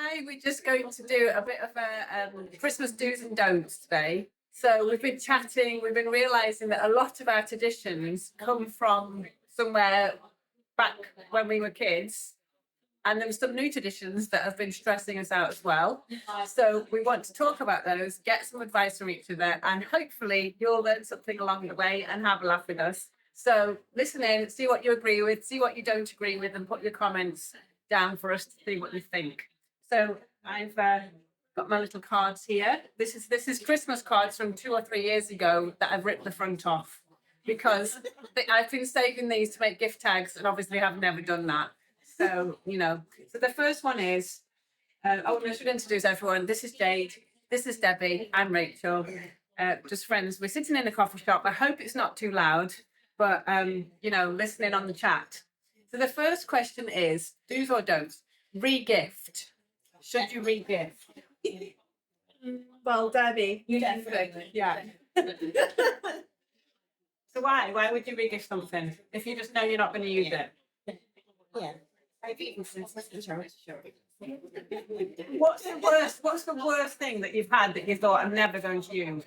Today we're just going to do a bit of a Christmas do's and don'ts today. So we've been chatting, we've been realising that a lot of our traditions come from somewhere back when we were kids. And there are some new traditions that have been stressing us out as well. So we want to talk about those, get some advice from each other, and hopefully you'll learn something along the way and have a laugh with us. So listen in, see what you agree with, see what you don't agree with, and put your comments down for us to see what you think. So I've got my little cards here. This is Christmas cards from 2 or 3 years ago that I've ripped the front off because I've been saving these to make gift tags, and obviously I've never done that. So, so the first one is, I should introduce everyone. This is Jade. This is Debbie. I'm Rachel. Just friends. We're sitting in a coffee shop. I hope it's not too loud, but, listening on the chat. So the first question is, do's or don'ts? Re-gift. Should you re-gift? Well, Debbie, Definitely. Yeah. So why? Why would you re-gift something if you just know you're not going to use it? Yeah. What's the worst thing that you've had that you thought I'm never going to use?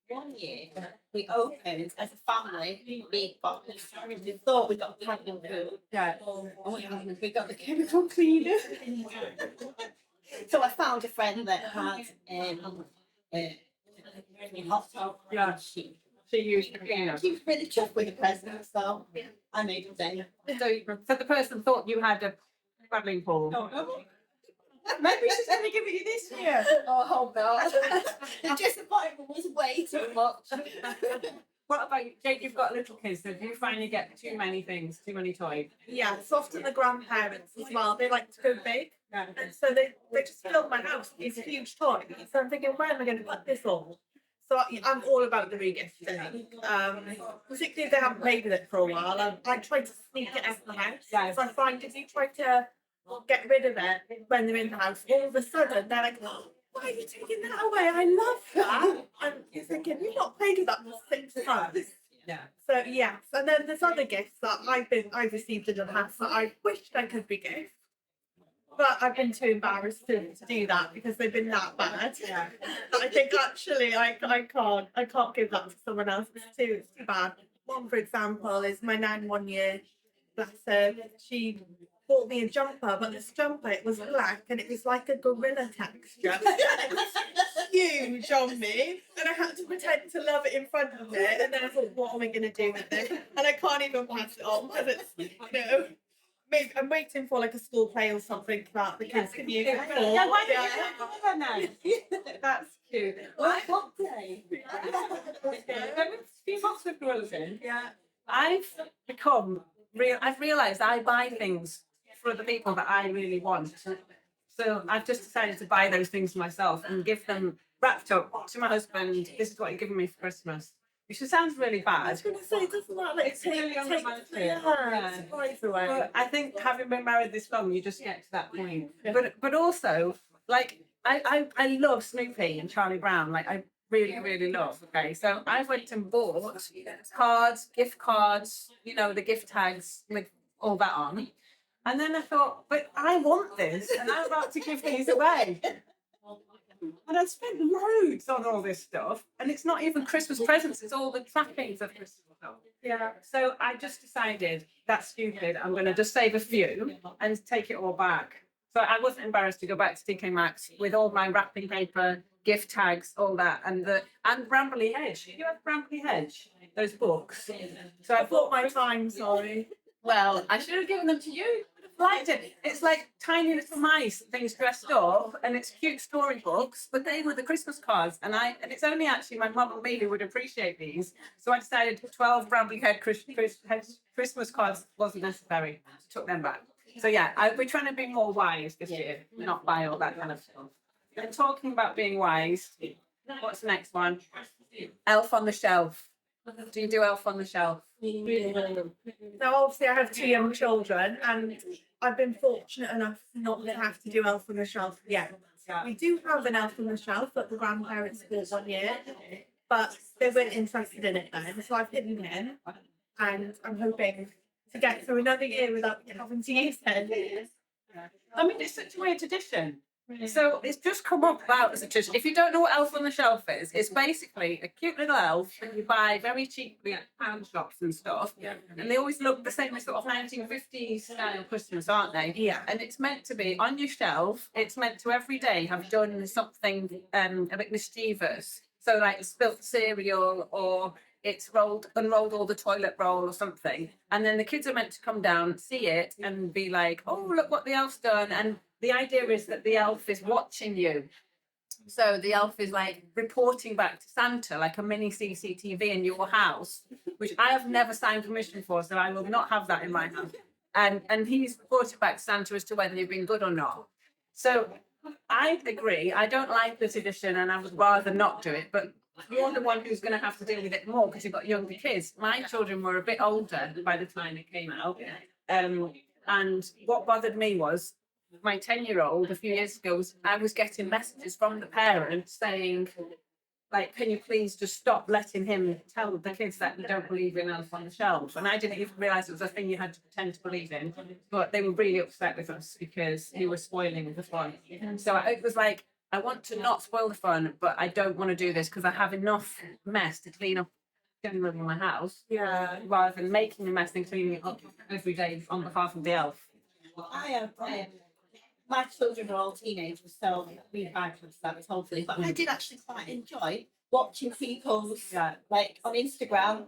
One year we opened as a family big box. We thought we got pregnant food. Yeah. And what happened? We got the chemical cleaner. So I found a friend that had hot tub. Yeah. She used the cleaner. She was really chuffed with the present, so I made a day. So the person thought you had a paddling pool. Oh. Maybe she's going to give it you this year. Oh, I hope not. The disappointment was way too much. What about you, Jake? You've got little kids, so do you find you get too many things, too many toys? Yeah, it's often the grandparents as well. They like to go big. Yeah. And so they just fill my house with these huge toys. So I'm thinking, where am I going to put this all? So I'm all about the regifting. Particularly if they haven't played with it for a while. I try to sneak it out of the house. Yeah. So I find if you try to get rid of it when they're in the house, all of a sudden they're like, oh, why are you taking that away? I love that. And you're thinking, you've not played with that for 6 months. Yeah. So yes, and then there's other gifts that I've received in the past that I wished I could be gift, but I've been too embarrassed to do that because they've been that bad. Yeah. That I think actually I can't give that to someone else. It's too bad. One for example is my nan 1 year. Bless her. She bought me a jumper, but this jumper, it was black and it was like a gorilla texture. It was huge on me, and I had to pretend to love it in front of it. And then I thought, what am I going to do with it? And I can't even pass it on because it's, maybe I'm waiting for like a school play or something that the kids can use it for. Yeah, why don't you have her now? That's cute. What day? A few months with gorillas in. Yeah. I've realised I buy things for the people that I really want. So I've just decided to buy those things myself and give them wrapped up to my husband. This is what you're giving me for Christmas. Which sounds really I was bad. going to say, doesn't that like It's really unromantic. yeah, surprise away? But I think having been married this long, you just get to that point. Yeah. But also, like I love Snoopy and Charlie Brown. Like I really, really love. Okay, so I went and bought cards, gift cards, the gift tags with all that on. And then I thought, but I want this, and I'm about to give these away. And I've spent loads on all this stuff, and it's not even Christmas presents, it's all the trappings of Christmas stuff. Yeah. So I just decided, that's stupid, I'm going to just save a few and take it all back. So I wasn't embarrassed to go back to TK Maxx with all my wrapping paper, gift tags, all that, and Brambley Hedge. You have Brambley Hedge, those books. So I bought My time, sorry. well, I should have given them to you. You would have liked it. It's like tiny little mice, things dressed up, and it's cute storybooks. But they were the Christmas cards, and it's only actually my mum and me who would appreciate these. So I decided 12 Brambley Head Christmas cards wasn't necessary. Took them back. So yeah, we're trying to be more wise this year, not buy all that kind of stuff. And talking about being wise, what's the next one? Elf on the Shelf. Do you do Elf on the Shelf? Now, obviously, I have 2 young children, and I've been fortunate enough not to have to do Elf on the Shelf yet. Yeah. We do have an Elf on the Shelf that the grandparents bought 1 year, but they weren't interested in it then, so I've hidden it, and I'm hoping to get through another year without having to use it. I mean, it's such a weird tradition. So it's just come up about as a tradition. If you don't know what Elf on the Shelf is, it's basically a cute little elf that you buy very cheaply at pound shops and stuff. And they always look the same as sort of 1950s style Christmas, aren't they? Yeah. And it's meant to be on your shelf. It's meant to every day have done something a bit mischievous. So like spilt cereal, or it's unrolled all the toilet roll or something. And then the kids are meant to come down, see it, and be like, oh, look what the elf's done. And the idea is that the elf is watching you. So the elf is like reporting back to Santa, like a mini CCTV in your house, which I have never signed permission for, so I will not have that in my house. And he's reporting back to Santa as to whether you've been good or not. So I agree. I don't like the tradition, and I would rather not do it. But you're the one who's going to have to deal with it more because you've got younger kids. My children were a bit older by the time it came out, and what bothered me was my 10-year-old a few years ago I was getting messages from the parents saying, like, can you please just stop letting him tell the kids that you don't believe in Elf on the Shelf? And I didn't even realise it was a thing you had to pretend to believe in. But they were really upset with us because we were spoiling the fun. So it was like, I want to not spoil the fun, but I don't want to do this because I have enough mess to clean up generally in my house. Yeah. Rather than making a mess and cleaning it up every day on behalf of the elf. I have. My children are all teenagers, so we bypass that totally. But I did actually quite enjoy watching people's, like on Instagram,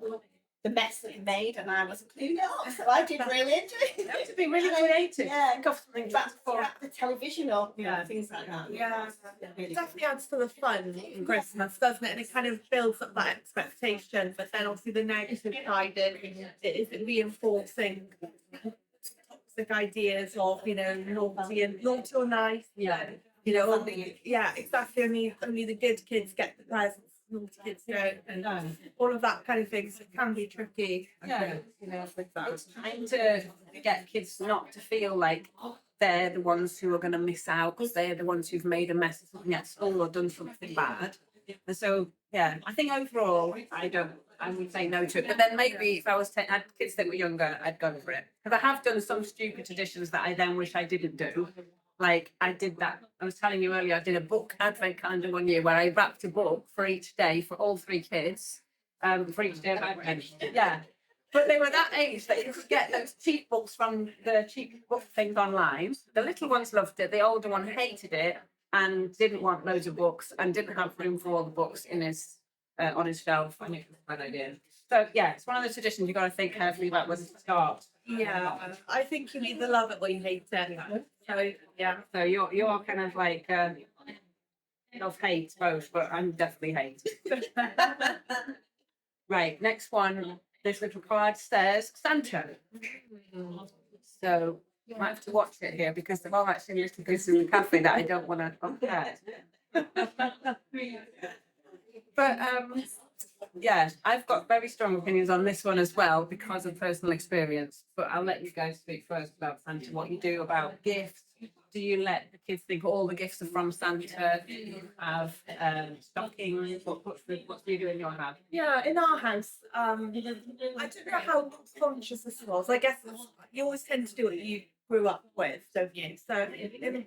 the mess that they made, and I was cleaning it up. So I did really enjoy it. That would be really creative. Yeah, Think of something back for the television or things like that. Yeah. Really It definitely adds to the fun in Christmas, doesn't it? And it kind of builds up that expectation. But then obviously the negative side is it reinforcing toxic ideas of, naughty or nice. Yeah. Exactly. Only the good kids get the presents, naughty kids don't, and all of that kind of thing. So it can be tricky. Yeah. It's trying to get kids not to feel like they're the ones who are going to miss out because they're the ones who've made a mess of something at school or done something bad. And so, I think overall, I would say no to it. But then maybe if I had kids that were younger, I'd go for it. Because I have done some stupid traditions that I then wish I didn't do. Like I did that. I was telling you earlier, I did a book advent calendar one year where I wrapped a book for each day for all 3 kids, for each day of advent. Yeah. But they were that age that you could get those cheap books from the cheap book things online. The little ones loved it. The older one hated it and didn't want loads of books and didn't have room for all the books in his on his shelf. I knew it was a bad idea. So it's one of the traditions you've got to think carefully about when to start. Yeah, I think you either love it or you hate it. So you're kind of like love-hate both, but I'm definitely hate. Right, next one. This little card says Santa. So you might have to watch it here because there are actually little bits in the cafe that I don't want to upset. But I've got very strong opinions on this one as well because of personal experience. But I'll let you guys speak first about Santa. What you do about gifts? Do you let the kids think all the gifts are from Santa? Do you have stockings? What do you do in your house? Yeah, in our house, I don't know how conscious this was. I guess you always tend to do what you grew up with, don't you? So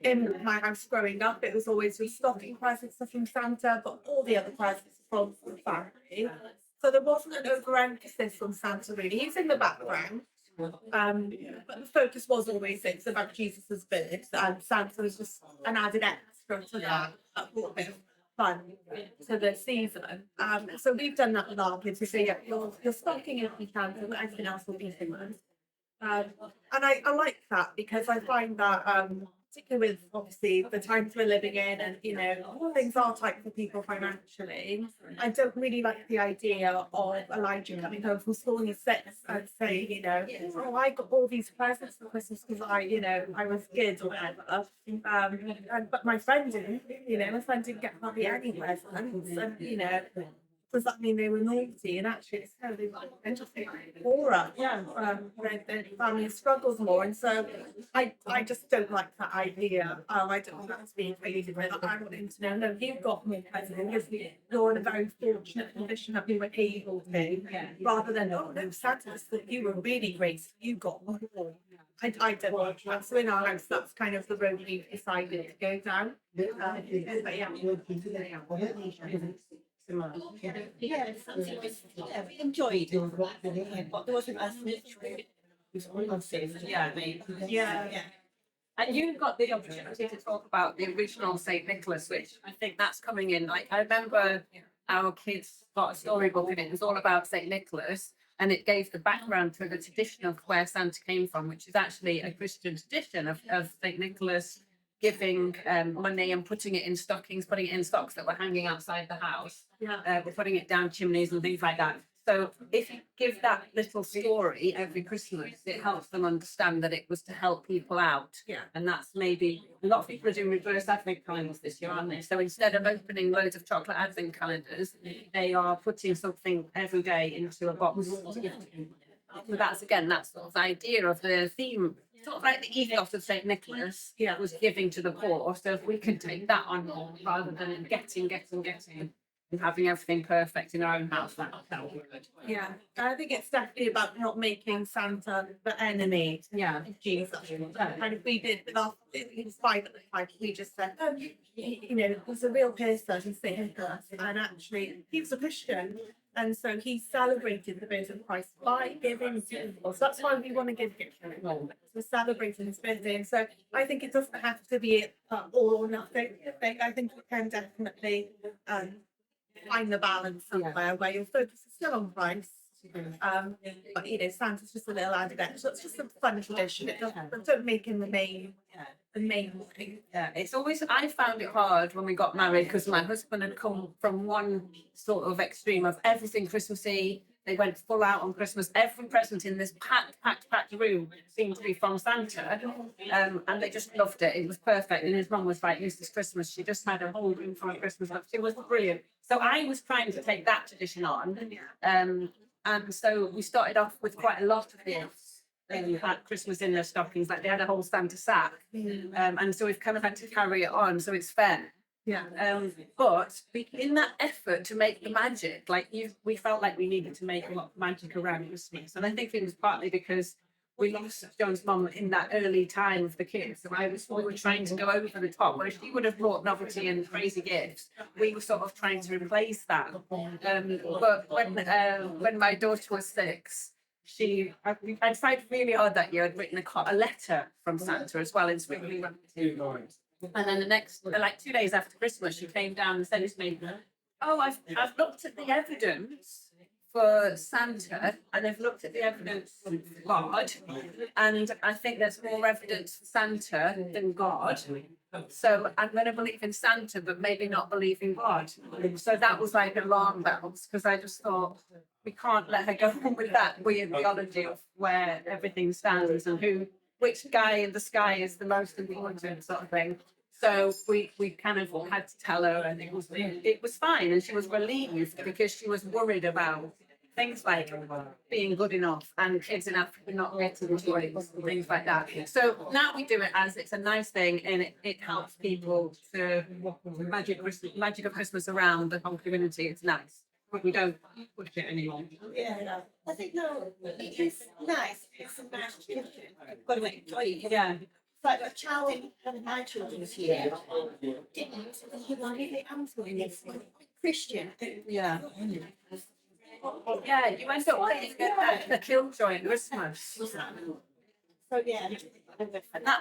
in my house growing up, it was always your stocking presents are from Santa, but all the other presents are from the family. So there wasn't an overemphasis on Santa really. He's in the background. But the focus was always it's about Jesus's birth, and Santa was just an added extra to that brought a bit of fun to the season. So we've done that with our kids. We say, your stocking is from Santa, but everything else will be human. And I like that because I find that particularly with obviously the times we're living in and things are tight for people financially. I don't really like the idea of Elijah coming home from school and he sits and say, I got all these presents for Christmas because I was good or whatever. But my friend didn't, my friend didn't get hardly any presents, and does that mean they were naughty? And actually, it's totally interesting. Poorer, their family struggles more, and so I just don't like that idea. I don't want that to be included with it. I want him to know, no, you've got more presents because you're in a very fortunate position that we were able to, rather than, oh no, Santa thought you were really great, so you got more. I don't watch that. So in our house, that's kind of the road we've decided to go down. But yeah. Similar. Yeah, something was, yeah, we enjoyed it, but there wasn't as much. It was massive. Yeah. Yeah. Yeah. And you've got the opportunity to talk about the original St. Nicholas, which I think that's coming in. Like, I remember our kids got a storybook and it was all about St. Nicholas. And it gave the background to the tradition of where Santa came from, which is actually a Christian tradition of St. Nicholas giving money and putting it in stockings, putting it in stocks that were hanging outside the house. Yeah. Putting it down chimneys and things like that. So if you give that little story every Christmas, it helps them understand that it was to help people out. Yeah. And that's maybe a lot of people are doing reverse advent calendars this year, aren't they? So instead of opening loads of chocolate advent calendars, they are putting something every day into a box. So that's again that sort of idea of the theme, sort of like the ethos of St. Nicholas was giving to the poor. So if we can take that on board rather than getting and having everything perfect in our own house, that would be good. Yeah. I think it's definitely about not making Santa the enemy Yeah. of Jesus. Kind of we did with our, it was 5 at the time, we just said, oh, you know, he's a real person, he's St. Nicholas, and actually he was a Christian. And so he celebrated the birth of Christ by giving to people. So that's why we want to give gifts. We're celebrating his birthday. And so I think it doesn't have to be all or nothing. I think we can definitely find the balance somewhere where your focus is still on Christ. But you know, Santa's just a little added extra. It's just a fun tradition. It don't make him the main thing. Yeah, it's always, I found it hard when we got married because my husband had come from one sort of extreme of everything Christmassy. They went full out on Christmas. Every present in this packed room seemed to be from Santa. And they just loved it. It was perfect. And his mum was like, this is Christmas. She just had a whole room full of Christmas stuff. It was brilliant. So I was trying to take that tradition on. And so we started off with quite a lot of gifts. They had Christmas in their stockings, like they had a whole Santa sack. And so we've kind of had to carry it on. So it's fair. Yeah. But in that effort to make the magic, we felt like we needed to make a lot of magic around Christmas. And I think it was partly because we lost John's mum in that early time of the kids. So we were trying to go over the top, where she would have brought novelty and crazy gifts. We were sort of trying to replace that. But when my daughter was 6, I decided really hard that year. I'd written a letter from Santa as well in Squiggly Writing. And then the next, like 2 days after Christmas, she came down and said to me, "Oh, I've looked at the evidence for Santa, and I've looked at the evidence for God, and I think there's more evidence for Santa than God. So I'm going to believe in Santa, but maybe not believe in God." So that was like alarm bells, because I just thought we can't let her go with that weird theology of where everything stands and which guy in the sky is the most important sort of thing. So we kind of had to tell her, and it was fine, and she was relieved because she was worried about things like being good enough and kids in Africa not getting toys and things like that. So now we do it as it's a nice thing, and it helps people to magic of Christmas around the whole community. It's nice. But we don't push it anymore. Yeah, I think no, it is nice. It's a nice tradition. You've got to enjoy it. Yeah. Like a child in one of my children's year didn't. He wanted the answer in it. Christian. Yeah. Yeah, you end up getting a killjoy at Christmas. So yeah.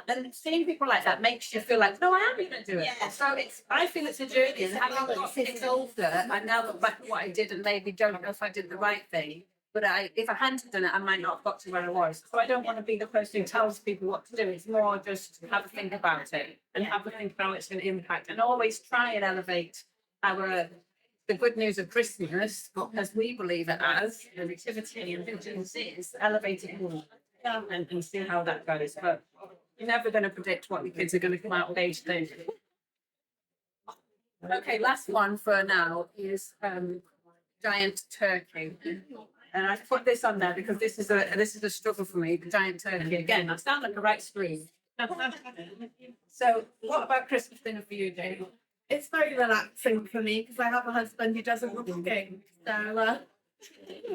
And seeing people like that makes you feel like, no, I am going to do it. Yeah. So I feel it's a journey, and having got kids older, I now look back at what I did and maybe don't know if I did the right thing. But if I hadn't done it, I might not have got to where I was. So I don't want to be the person who tells people what to do. It's more just have a think about it and have a think about how it's going to impact, and always try and elevate the good news of Christmas, as we believe it as, the nativity and vigilance is, elevate it more and see how that goes. But you're never going to predict what your kids are going to come out of age to. Okay, last one for now is giant turkey. And I put this on there because this is a struggle for me. Giant turkey again. I sound like a right scream. So, what about Christmas dinner for you, Jade? It's very relaxing for me because I have a husband who doesn't love cooking. So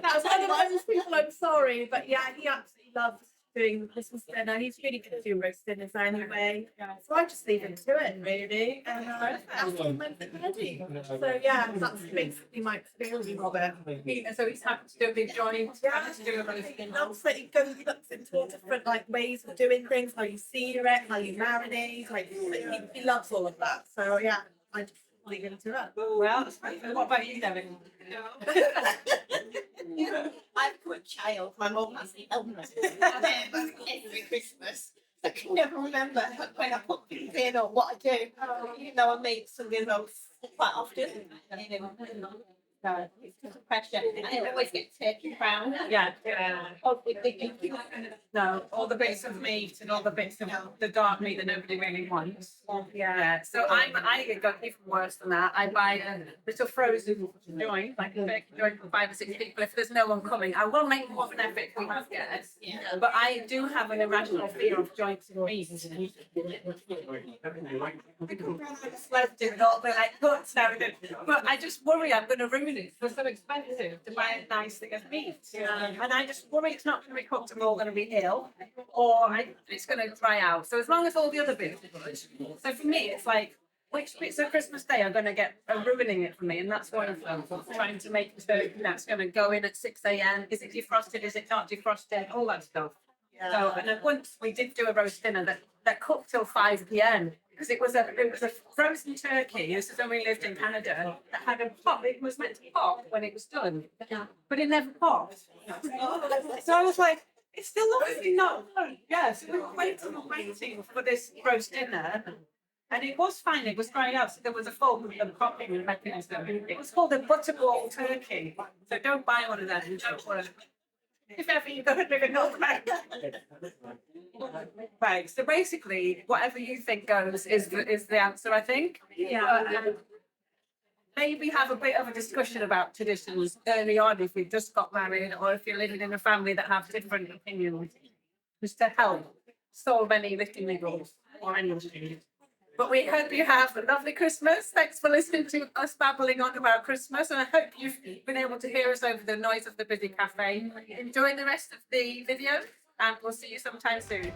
that's one of those people. I'm sorry, but yeah, he absolutely loves doing the Christmas dinner. He's really good at doing roast dinners anyway. So I just leave him to it, really. And after him when it's ready. So yeah, that's basically my experience of it. So he's happy to do a big joint. Yeah, To do a roast he dinner. loves it. He looks into all different like ways of doing things, how you sear it, how you marinate. Like he loves all of that. So yeah, I just leave him to it. Well, what about you, Devin? I'm a good child. My mum has the illness every Christmas. I can never remember when I put things in or what I do. You know, I make some meals quite often. It's just a pressure. And I always get turkey brown. Yeah. Oh, they No, all the bits of meat and all the bits of the dark meat that nobody really wants. Yeah. So I go even worse than that. I buy a little frozen joint, like a turkey joint for 5 or 6 people. If there's no one coming, I will make more of an effort if we have guests. Yeah. But I do have an irrational fear of joints and meat. I just left it all, but like guts and everything. But I just worry I'm going to ruin it. It's so expensive to buy a nice thing of meat. And I just worry it's not going to be cooked and we're all going to be ill, or it's going to dry out. So as long as all the other bits are good. So for me, it's like, which bits of Christmas Day are going to are ruining it for me? And that's one of them. Trying to make a turkey that's going to go in at 6 a.m. Is it defrosted? Is it not defrosted? All that stuff. So, and then once we did do a roast dinner that cooked till 5 p.m. because it was a frozen turkey. This is when we lived in Canada. That had a pop. It was meant to pop when it was done, but it never popped. So I was like, it's still obviously not done. Yeah, so we were waiting for this roast dinner. And it was fine, it was drying out, so there was a fault with the popping mechanism. It was called a butterball turkey. So don't buy one of them, don't worry. If ever you go to live in Norway. Right, so basically, whatever you think goes is the answer, I think. Yeah. Maybe have a bit of a discussion about traditions early on if you've just got married or if you're living in a family that have different opinions, just to help solve any little niggles or anything. But we hope you have a lovely Christmas. Thanks for listening to us babbling on about Christmas. And I hope you've been able to hear us over the noise of the busy cafe. Enjoy the rest of the video and we'll see you sometime soon.